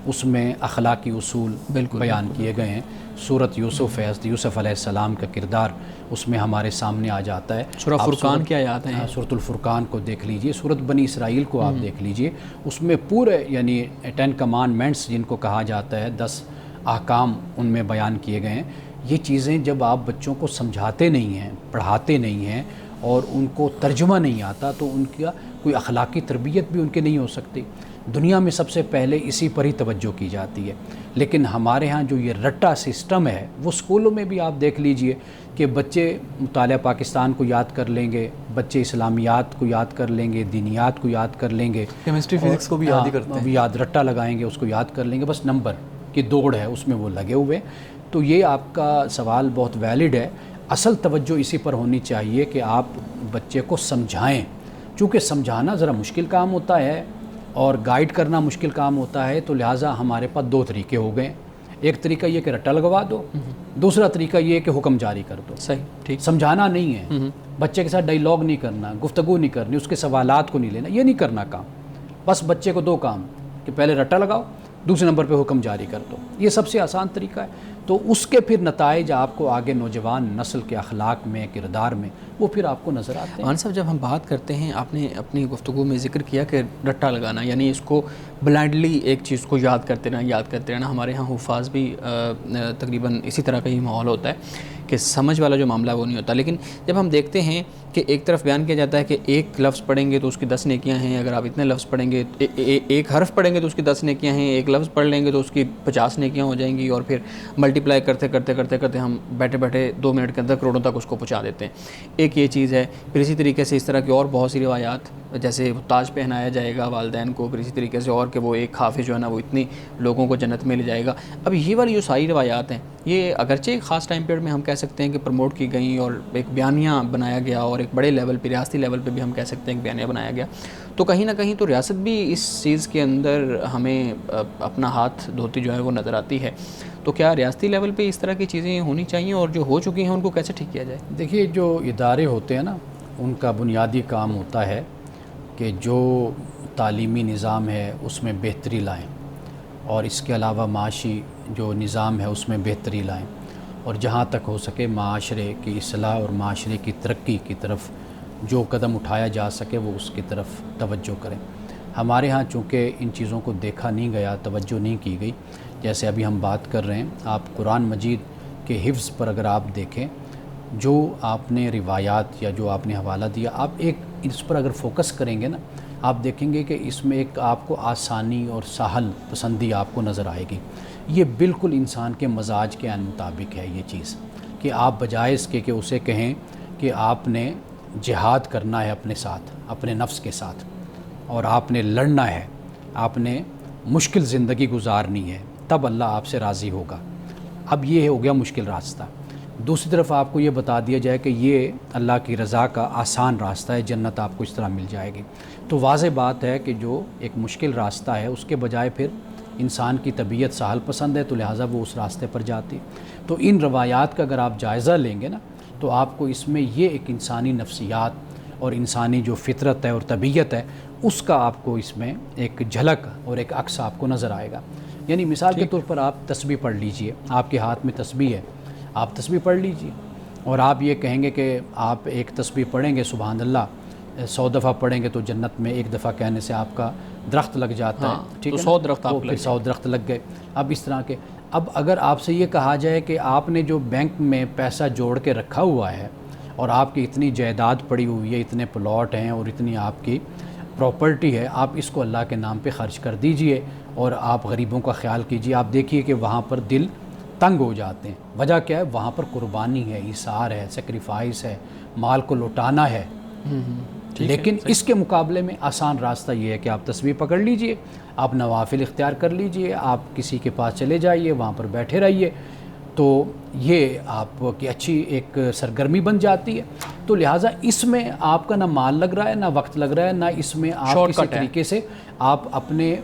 اس میں اخلاقی اصول بیان کیے گئے ہیں. سورۃ یوسف ہے، حضرت یوسف علیہ السلام کا کردار اس میں ہمارے سامنے آ جاتا ہے. سورہ فرقان کی آیات ہیں، سورۃ الفرقان کو دیکھ لیجئے، سورۃ بنی اسرائیل کو آپ دیکھ لیجئے، اس میں پورے یعنی 10 کمانڈمنٹس جن کو کہا جاتا ہے، 10 احکام ان میں بیان کیے گئے ہیں. یہ چیزیں جب آپ بچوں کو سمجھاتے نہیں ہیں, پڑھاتے نہیں ہیں اور ان کو ترجمہ نہیں آتا تو ان کا کوئی اخلاقی تربیت بھی ان کے نہیں ہو سکتی. دنیا میں سب سے پہلے اسی پر ہی توجہ کی جاتی ہے. لیکن ہمارے ہاں جو یہ رٹا سسٹم ہے وہ اسکولوں میں بھی آپ دیکھ لیجئے کہ بچے مطالعہ پاکستان کو یاد کر لیں گے, بچے اسلامیات کو یاد کر لیں گے, دینیات کو یاد کر لیں گے, کیمسٹری فزکس کو بھی یاد ہی کرتے ہیں, یاد رٹا لگائیں گے, اس کو یاد کر لیں گے, بس نمبر کی دوڑ ہے اس میں وہ لگے ہوئے. تو یہ آپ کا سوال بہت ویلڈ ہے. اصل توجہ اسی پر ہونی چاہیے کہ آپ بچے کو سمجھائیں, چونکہ سمجھانا ذرا مشکل کام ہوتا ہے اور گائیڈ کرنا مشکل کام ہوتا ہے. تو لہٰذا ہمارے پاس دو طریقے ہو گئے. ایک طریقہ یہ کہ رٹا لگوا دو, دوسرا طریقہ یہ کہ حکم جاری کر دو. صحیح, ٹھیک. سمجھانا نہیں ہے, بچے کے ساتھ ڈائیلاگ نہیں کرنا, گفتگو نہیں کرنی, اس کے سوالات کو نہیں لینا, یہ نہیں کرنا کام. بس بچے کو دو کام کہ پہلے رٹا لگاؤ, دوسرے نمبر پہ حکم جاری کر دو. یہ سب سے آسان طریقہ ہے. تو اس کے پھر نتائج آپ کو آگے نوجوان نسل کے اخلاق میں, کردار میں, وہ پھر آپ کو نظر آتے ہیں. مان صاحب, جب ہم بات کرتے ہیں, آپ نے اپنی گفتگو میں ذکر کیا کہ رٹا لگانا, یعنی اس کو بلائنڈلی ایک چیز کو یاد کرتے رہنا. ہمارے ہاں حفاظ بھی تقریباً اسی طرح کا ہی ماحول ہوتا ہے کہ سمجھ والا جو معاملہ وہ نہیں ہوتا. لیکن جب ہم دیکھتے ہیں کہ ایک طرف بیان کیا جاتا ہے کہ ایک لفظ پڑھیں گے تو اس کی 10 نیکیاں ہیں, اگر آپ اتنے لفظ پڑھیں گے, ایک حرف پڑھیں گے تو اس کی 10 نیکیاں ہیں, ایک لفظ پڑھ لیں گے تو اس کی 50 نیکیاں ہو جائیں گی, اور پھر ملٹیپلائی کرتے کرتے ہم بیٹھے 2 منٹ کے اندر کروڑوں تک اس کو پہنچا دیتے ہیں. ایک یہ چیز ہے. پھر اسی طریقے سے اس طرح کی اور بہت سی روایات, جیسے تاج پہنایا جائے گا والدین کو, پھر اسی طریقے سے اور کہ وہ ایک حافظ جو ہے نا وہ اتنی لوگوں کو جنت میں لے جائے گا. اب یہ والی جو ساری روایات ہیں, یہ اگرچہ ایک خاص ٹائم پیریڈ میں ہم کہہ سکتے ہیں کہ پروموٹ کی گئیں اور ایک بیانیہ بنایا گیا, اور ایک بڑے لیول پہ, ریاستی لیول پہ بھی ہم کہہ سکتے ہیں کہ بیانیہ بنایا گیا, تو کہیں نہ کہیں تو ریاست بھی اس چیز کے اندر ہمیں اپنا ہاتھ دھوتی جو ہے وہ نظر آتی ہے. تو کیا ریاستی لیول پہ اس طرح کی چیزیں ہونی چاہیے, اور جو ہو چکی ہیں ان کو کیسے ٹھیک کیا جائے؟ دیکھیے, جو ادارے ہوتے ہیں نا, ان کا بنیادی کام ہوتا ہے کہ جو تعلیمی نظام ہے اس میں بہتری لائیں, اور اس کے علاوہ معاشی جو نظام ہے اس میں بہتری لائیں, اور جہاں تک ہو سکے معاشرے کی اصلاح اور معاشرے کی ترقی کی طرف جو قدم اٹھایا جا سکے وہ اس کی طرف توجہ کریں. ہمارے ہاں چونکہ ان چیزوں کو دیکھا نہیں گیا, توجہ نہیں کی گئی. جیسے ابھی ہم بات کر رہے ہیں, آپ قرآن مجید کے حفظ پر اگر آپ دیکھیں, جو آپ نے روایات یا جو آپ نے حوالہ دیا, آپ ایک اس پر اگر فوکس کریں گے نا, آپ دیکھیں گے کہ اس میں ایک آپ کو آسانی اور سہل پسندی آپ کو نظر آئے گی. یہ بالکل انسان کے مزاج کے مطابق ہے یہ چیز, کہ آپ بجائے اس کے کہ اسے کہیں کہ آپ نے جہاد کرنا ہے اپنے ساتھ, اپنے نفس کے ساتھ, اور آپ نے لڑنا ہے, آپ نے مشکل زندگی گزارنی ہے, تب اللہ آپ سے راضی ہوگا. اب یہ ہو گیا مشکل راستہ. دوسری طرف آپ کو یہ بتا دیا جائے کہ یہ اللہ کی رضا کا آسان راستہ ہے, جنت آپ کو اس طرح مل جائے گی. تو واضح بات ہے کہ جو ایک مشکل راستہ ہے اس کے بجائے پھر انسان کی طبیعت سہل پسند ہے, تو لہٰذا وہ اس راستے پر جاتی. تو ان روایات کا اگر آپ جائزہ لیں گے نا, تو آپ کو اس میں یہ ایک انسانی نفسیات اور انسانی جو فطرت ہے اور طبیعت ہے اس کا آپ کو اس میں ایک جھلک اور ایک عکس آپ کو نظر آئے گا. یعنی مثال کے طور پر آپ تسبیح پڑھ لیجئے, آپ کے ہاتھ میں تسبیح ہے, آپ تسبیح پڑھ لیجئے, اور آپ یہ کہیں گے کہ آپ ایک تسبیح پڑھیں گے سبحان اللہ 100 دفعہ پڑھیں گے تو جنت میں ایک دفعہ کہنے سے آپ کا درخت لگ جاتا ہے. ٹھیک ہے, 100 درخت آپ پھر 100 درخت لگ گئے. اب اس طرح کے, اب اگر آپ سے یہ کہا جائے کہ آپ نے جو بینک میں پیسہ جوڑ کے رکھا ہوا ہے اور آپ کی اتنی جائیداد پڑی ہوئی ہے, اتنے پلاٹ ہیں اور اتنی آپ کی پراپرٹی ہے, آپ اس کو اللہ کے نام پہ خرچ کر دیجئے اور آپ غریبوں کا خیال کیجئے, آپ دیکھیے کہ وہاں پر دل تنگ ہو جاتے ہیں. وجہ کیا ہے؟ وہاں پر قربانی ہے, ایثار ہے, سیکریفائس ہے, مال کو لوٹانا ہے. لیکن اس کے مقابلے میں آسان راستہ یہ ہے کہ آپ تسبیح پکڑ لیجئے, آپ نوافل اختیار کر لیجئے, آپ کسی کے پاس چلے جائیے, وہاں پر بیٹھے رہیے, تو یہ آپ کی اچھی ایک سرگرمی بن جاتی ہے. تو لہٰذا اس میں آپ کا نہ مال لگ رہا ہے, نہ وقت لگ رہا ہے, نہ اس میں آپ کسی طریقے سے آپ اپنے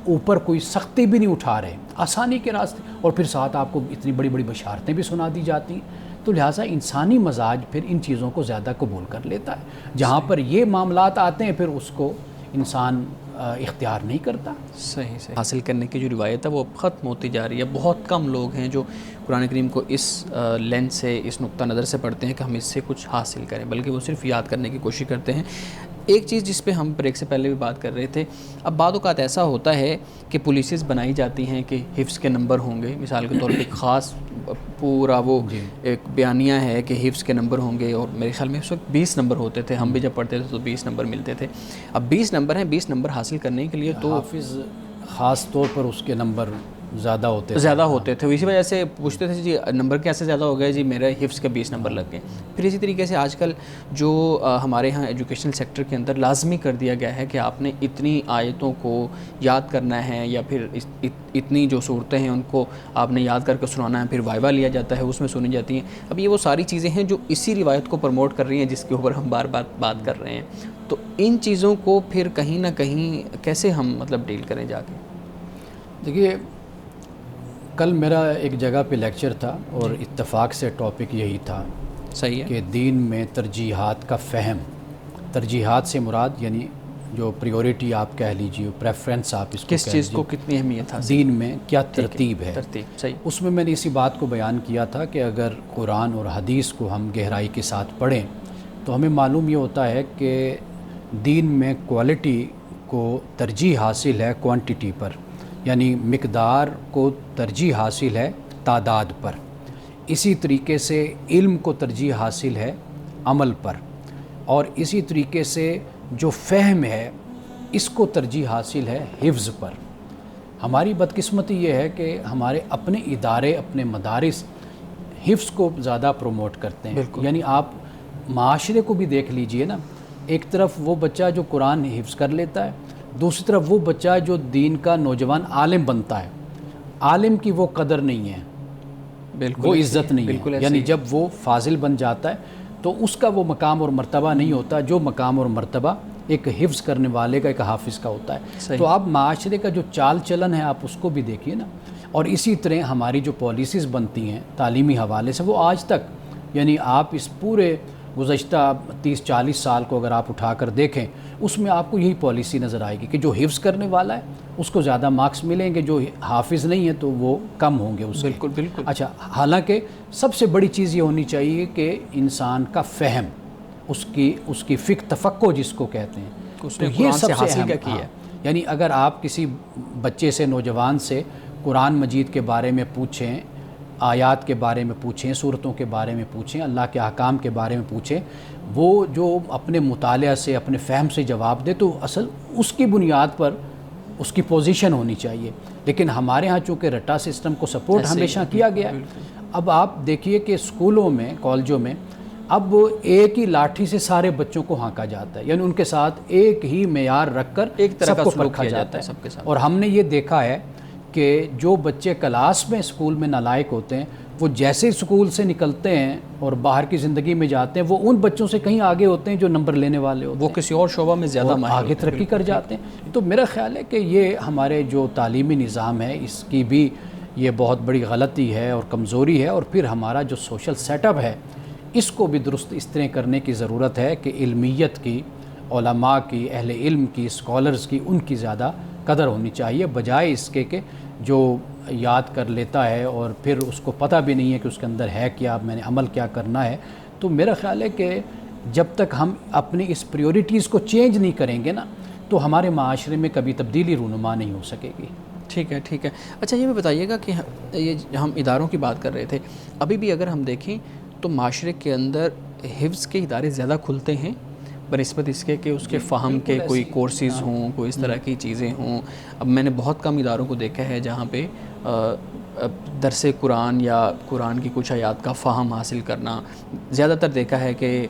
اوپر کوئی سختی بھی نہیں اٹھا رہے, آسانی کے راستے, اور پھر ساتھ آپ کو اتنی بڑی بڑی بشارتیں بھی سنا دی جاتی ہیں. تو لہٰذا انسانی مزاج پھر ان چیزوں کو زیادہ قبول کر لیتا ہے. جہاں پر یہ معاملات آتے ہیں پھر اس کو انسان اختیار نہیں کرتا. صحیح. حاصل کرنے کی جو روایت ہے وہ ختم ہوتی جا رہی ہے. بہت کم لوگ ہیں جو قرآن کریم کو اس لینس سے, اس نقطہ نظر سے پڑھتے ہیں کہ ہم اس سے کچھ حاصل کریں, بلکہ وہ صرف یاد کرنے کی کوشش کرتے ہیں. ایک چیز جس پہ ہم بریک سے پہلے بھی بات کر رہے تھے، اب بعض اوقات ایسا ہوتا ہے کہ پولیسز بنائی جاتی ہیں کہ حفظ کے نمبر ہوں گے، مثال کے طور پہ ایک خاص پورا وہ ایک بیانیہ ہے کہ حفظ کے نمبر ہوں گے، اور میرے خیال میں اس وقت 20 نمبر ہوتے تھے، ہم بھی جب پڑھتے تھے تو 20 نمبر ملتے تھے. اب 20 نمبر ہیں، 20 نمبر حاصل کرنے کے لیے تو حافظ خاص طور پر اس کے نمبر زیادہ ہوتے تھے. اسی وجہ سے پوچھتے تھے جی نمبر کیسے زیادہ ہو گئے، جی میرے حفظ کے 20 نمبر لگ گئے. پھر اسی طریقے سے آج کل جو ہمارے ہاں ایجوکیشنل سیکٹر کے اندر لازمی کر دیا گیا ہے کہ آپ نے اتنی آیتوں کو یاد کرنا ہے، یا پھر اتنی جو صورتیں ہیں ان کو آپ نے یاد کر کے سنانا ہے، پھر وائوا لیا جاتا ہے، اس میں سنی جاتی ہیں. اب یہ وہ ساری چیزیں ہیں جو اسی روایت کو پروموٹ کر رہی ہیں جس کے اوپر ہم بار بار بات کر رہے ہیں. تو ان چیزوں کو پھر کہیں نہ کہیں کیسے ہم مطلب ڈیل کریں جا کے؟ دیکھیے، کل میرا ایک جگہ پہ لیکچر تھا اور اتفاق سے ٹاپک یہی تھا. صحیح ہے کہ دین میں ترجیحات کا فہم. ترجیحات سے مراد یعنی جو پریورٹی آپ کہہ لیجیے، پریفرنس آپ اس کو کس چیز کو کتنی اہمیت حاصل، دین میں کیا ترتیب ہے. ترتیب صحیح. اس میں نے اسی بات کو بیان کیا تھا کہ اگر قرآن اور حدیث کو ہم گہرائی کے ساتھ پڑھیں تو ہمیں معلوم یہ ہوتا ہے کہ دین میں کوالٹی کو ترجیح حاصل ہے کوانٹٹی پر، یعنی مقدار کو ترجیح حاصل ہے تعداد پر. اسی طریقے سے علم کو ترجیح حاصل ہے عمل پر، اور اسی طریقے سے جو فہم ہے اس کو ترجیح حاصل ہے حفظ پر. ہماری بدقسمتی یہ ہے کہ ہمارے اپنے ادارے، اپنے مدارس حفظ کو زیادہ پروموٹ کرتے ہیں. یعنی آپ معاشرے کو بھی دیکھ لیجئے نا، ایک طرف وہ بچہ جو قرآن حفظ کر لیتا ہے، دوسری طرف وہ بچہ جو دین کا نوجوان عالم بنتا ہے، عالم کی وہ قدر نہیں ہے، وہ عزت نہیں ہے. یعنی جب وہ فاضل بن جاتا ہے تو اس کا وہ مقام اور مرتبہ نہیں ہوتا جو مقام اور مرتبہ ایک حفظ کرنے والے کا، ایک حافظ کا ہوتا ہے. تو آپ معاشرے کا جو چال چلن ہے آپ اس کو بھی دیکھیے نا. اور اسی طرح ہماری جو پالیسیز بنتی ہیں تعلیمی حوالے سے، وہ آج تک، یعنی آپ اس پورے گزشتہ 30-40 سال کو اگر آپ اٹھا کر دیکھیں، اس میں آپ کو یہی پالیسی نظر آئے گی کہ جو حفظ کرنے والا ہے اس کو زیادہ مارکس ملیں گے، جو حافظ نہیں ہے تو وہ کم ہوں گے اس کے. بالکل. اچھا، حالانکہ سب سے بڑی چیز یہ ہونی چاہیے کہ انسان کا فہم، اس کی فقہ تفقہ جس کو کہتے ہیں، تو یہ سب سے اہم ہے. یعنی اگر آپ کسی بچے سے، نوجوان سے قرآن مجید کے بارے میں پوچھیں، آیات کے بارے میں پوچھیں، صورتوں کے بارے میں پوچھیں، اللہ کے احکام کے بارے میں پوچھیں، وہ جو اپنے مطالعہ سے، اپنے فہم سے جواب دے تو اصل اس کی بنیاد پر اس کی پوزیشن ہونی چاہیے. لیکن ہمارے ہاں چونکہ رٹا سسٹم کو سپورٹ ہمیشہ کیا گیا ہے. اب آپ دیکھیے کہ اسکولوں میں، کالجوں میں اب ایک ہی لاٹھی سے سارے بچوں کو ہانکا جاتا ہے، یعنی ان کے ساتھ ایک ہی معیار رکھ کر ایک طرح سب کو پرکھا جاتا ہے سب کے ساتھ. اور ہم نے یہ دیکھا ہے کہ جو بچے کلاس میں اسکول میں نالائق ہوتے ہیں، وہ جیسے اسکول سے نکلتے ہیں اور باہر کی زندگی میں جاتے ہیں، وہ ان بچوں سے کہیں آگے ہوتے ہیں جو نمبر لینے والے ہوتے ہیں، وہ کسی اور شعبہ میں زیادہ آگے ترقی کر جاتے ہیں. تو میرا خیال ہے کہ یہ ہمارے جو تعلیمی نظام ہے اس کی بھی یہ بہت بڑی غلطی ہے اور کمزوری ہے. اور پھر ہمارا جو سوشل سیٹ اپ ہے اس کو بھی درست اس طرح کرنے کی ضرورت ہے کہ علمیت کی، علماء کی، اہل علم کی، اسکالرز کی، ان کی زیادہ قدر ہونی چاہیے، بجائے اس کے کہ جو یاد کر لیتا ہے اور پھر اس کو پتہ بھی نہیں ہے کہ اس کے اندر ہے کیا، میں نے عمل کیا کرنا ہے. تو میرا خیال ہے کہ جب تک ہم اپنی اس پریورٹیز کو چینج نہیں کریں گے نا تو ہمارے معاشرے میں کبھی تبدیلی رونما نہیں ہو سکے گی. ٹھیک ہے. اچھا، یہ بھی بتائیے گا کہ یہ ہم اداروں کی بات کر رہے تھے، ابھی بھی اگر ہم دیکھیں تو معاشرے کے اندر حفظ کے ادارے زیادہ کھلتے ہیں بنسبت اس کے کہ اس کے فہم کے کوئی کورسز ہوں، کوئی اس طرح کی چیزیں ہوں. اب میں نے بہت کم اداروں کو دیکھا ہے جہاں پہ درس قرآن یا قرآن کی کچھ آیات کا فہم حاصل کرنا، زیادہ تر دیکھا ہے کہ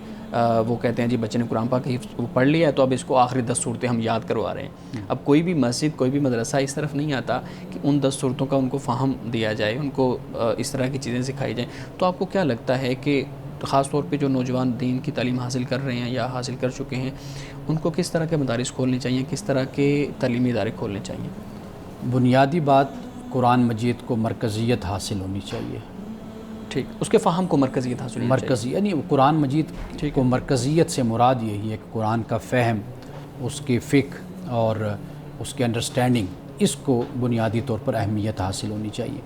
وہ کہتے ہیں جی بچے نے قرآن پاک پڑھ لیا ہے تو اب اس کو آخری 10 صورتیں ہم یاد کروا رہے ہیں. اب کوئی بھی مسجد، کوئی بھی مدرسہ اس طرف نہیں آتا کہ ان 10 صورتوں کا ان کو فہم دیا جائے، ان کو اس طرح کی چیزیں سکھائی جائیں. تو آپ کو کیا لگتا ہے کہ خاص طور پہ جو نوجوان دین کی تعلیم حاصل کر رہے ہیں یا حاصل کر چکے ہیں، ان کو کس طرح کے مدارس کھولنے چاہیے، کس طرح کے تعلیمی ادارے کھولنے چاہیے؟ بنیادی بات، قرآن مجید کو مرکزیت حاصل ہونی چاہیے. ٹھیک، اس کے فہم کو مرکزیت حاصل ہونی چاہیے. یعنی قرآن مجید کو مرکزیت سے مراد یہی ہے کہ قرآن کا فہم، اس کی فقہ اور اس کی انڈرسٹینڈنگ، اس کو بنیادی طور پر اہمیت حاصل ہونی چاہیے.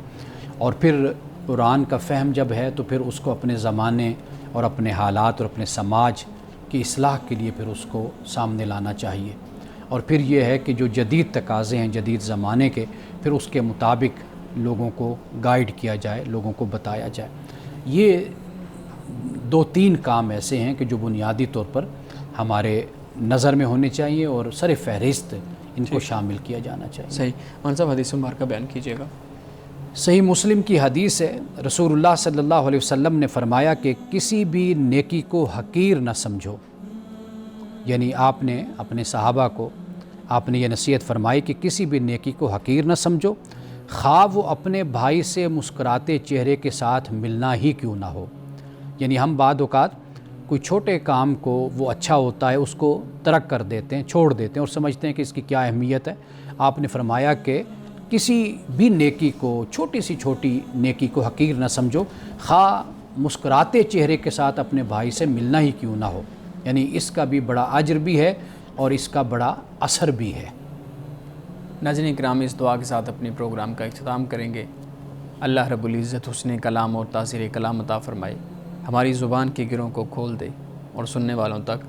اور پھر قرآن کا فہم جب ہے تو پھر اس کو اپنے زمانے اور اپنے حالات اور اپنے سماج کی کی اصلاح کے لیے پھر اس کو سامنے لانا چاہیے، اور پھر یہ ہے کہ جو جدید تقاضے ہیں جدید زمانے کے، پھر اس کے مطابق لوگوں کو گائیڈ کیا جائے، لوگوں کو بتایا جائے۔ یہ 2-3 کام ایسے ہیں کہ جو بنیادی طور پر ہمارے نظر میں ہونے چاہیے اور سر فہرست ان کو شامل کیا جانا چاہیے۔ صحیح۔ مولانا صاحب حدیث مبارکہ بیان کیجیے گا۔ صحیح مسلم کی حدیث ہے، رسول اللہ صلی اللہ علیہ وسلم نے فرمایا کہ کسی بھی نیکی کو حقیر نہ سمجھو، یعنی آپ نے اپنے صحابہ کو آپ نے یہ نصیحت فرمائی کہ کسی بھی نیکی کو حقیر نہ سمجھو، خواہ وہ اپنے بھائی سے مسکراتے چہرے کے ساتھ ملنا ہی کیوں نہ ہو۔ یعنی ہم بعض اوقات کوئی چھوٹے کام کو وہ اچھا ہوتا ہے اس کو ترک کر دیتے ہیں، چھوڑ دیتے ہیں اور سمجھتے ہیں کہ اس کی کیا اہمیت ہے۔ آپ نے فرمایا کہ کسی بھی نیکی کو، چھوٹی سی چھوٹی نیکی کو حقیر نہ سمجھو، خواہ مسکراتے چہرے کے ساتھ اپنے بھائی سے ملنا ہی کیوں نہ ہو۔ یعنی اس کا بھی بڑا اجر بھی ہے اور اس کا بڑا اثر بھی ہے۔ ناظرین کرام، اس دعا کے ساتھ اپنے پروگرام کا اختتام کریں گے۔ اللہ رب العزت حسن کلام اور تاثیر کلام عطا فرمائے، ہماری زبان کے گروں کو کھول دے اور سننے والوں تک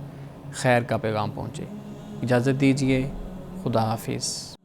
خیر کا پیغام پہنچے۔ اجازت دیجیے، خدا حافظ۔